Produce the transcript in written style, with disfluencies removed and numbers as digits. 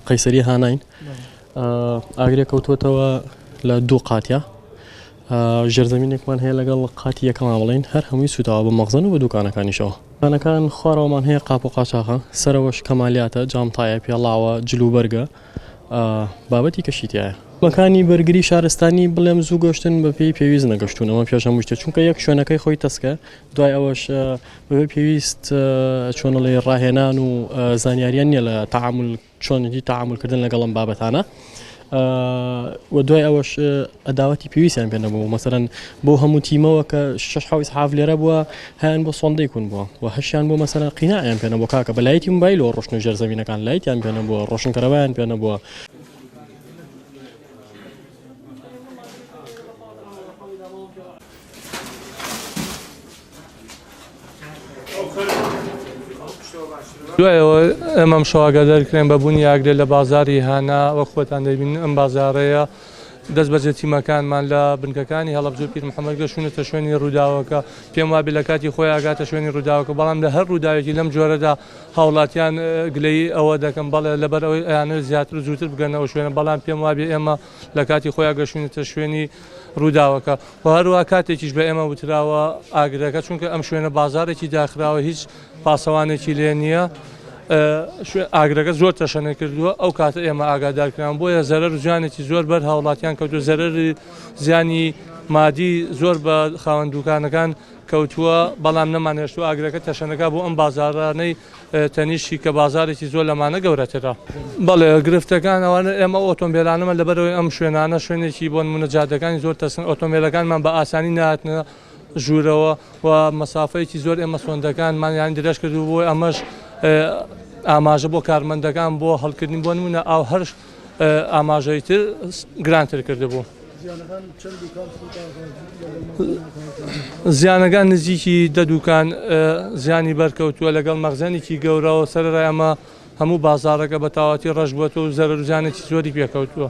قەیسەری هاناین ئاگرێک کەوتوتەوە لە دوو قاتیا ژێرزەمینێکمان هەیە لەگەڵ قاتی یەکەمان بڵین هەر هەمووی سوتاوە بە مەخزن و بە دوکانەکانیشەوە. دوکانەکان خوارەوەمان هەیە قاپ و قاچاقە سەرەوەش کەمالیاتە جامتایە پێڵاوە جلوبەرگە بابەتی کەشیتایە. مەکانی بەرگری شارستانی بڵێم زوو گەشتن بە پێی پێویست نەگەشتون ئەمە پێش هەموو شتێ چونکە یەک شوێنەکەی خۆی تەسکە دوای ئەوەش بەبێ پێویست چۆنەڵێ ڕاهێنان و زانیاریان نییە لە تەعامل چۆنی تەعاملکردن لەگەڵم بابەتانە و دوای ئەوەش ئەداوەتی پێویستیان پێ نەبوو مەسەرەن بۆ هەموو تیمەوە کە 6 حاف لێرە بووە هەیان بۆ سۆندەی کون بووە و هەشیان بۆ مەسەرەن قیناعیان پێ نەبووە کاکە بەلایەتی موبایلەوە ڕۆشن و ژێرزەمینەکان لایەتیان پێ نەبووە ڕۆشنکەرەوەیان پێ نەبووە. دوایەوە ئەمەم شەواگەدەرکرێن بە بوونی ئاگرێ لە بازاری هانا وەک خۆتان دەبینن ئەم بازارەیە دەست بەجێ تیمەکانمان لە بنکەکانی هەڵەبجە پیر محەممەد گەشتونەتە شوێنی ڕووداوەکە پێم وابێ لە کاتی خۆی ئاگاتە شوێنی ڕووداوەکە بەڵام لە هەر ڕووداوێکی لەم جۆرەدا هاوڵاتیان گلەی ئەوە دەکەم بەڵێ لەبەر ئەوەی ئەیانە زیاتر و زووتر بگەنەوە شوێنە بەڵام پێم وابێ ئێمە لە کاتی خۆیان گەشتونەتە شوێنی ڕووداوەکە و هەروە کاتێکیش بە ئێمە وتراوە ئاگرەکە چونکە ئەم شوێنە بازارێکی داخراوە هیچ پاسەوانێکی لێ نییە ئاگرەکە زۆر تەشەنە کردووە ئەو کاتە ئێمە ئاگادارکران بۆیە زەرەر زیانێکی زۆر بەر هاوڵاتیان کەوتو زەرەری زیانی مادی زۆر بە خاوەندوکانەکان کەوتووە بەڵام نەمانێشتووە ئاگرەکە تەشەنەکە بۆ ئەم بازارانەی تەنیشی کە بازارێکی زۆر لەمانە گەورەترە. بەڵێ گرفتەکان ئەوانە ئێمە ئۆتۆمبیلانەمە لەبەرەوەی ئەم شوێنانە شوێنێکی بۆ نمونە جادەکانی زۆر تەسن ئۆتۆمبیلەکانمان بە ئاسانی نهاتنە ژوورەوە و مەسافەیەکی زۆر ئێمە سۆندەکانمان یان درێژ کردو بۆی ئەمەش ئاماژە بۆ کارمەندەکان بۆ هەڵکردنی بۆ نمونە ئاو هەر ئاماژەی تر گرانتر کردبوو. زیانەکان نزیکی 10 دوکان زیانی بەرکەوتووە لەگەڵ مەخزەنێکی گەورەوە سەرەڕای ئەمە هەموو بازارەکە بە تاواتی ڕەش بووەتەوە و زەرەر و زیانێکی زۆری پێکەوتووە.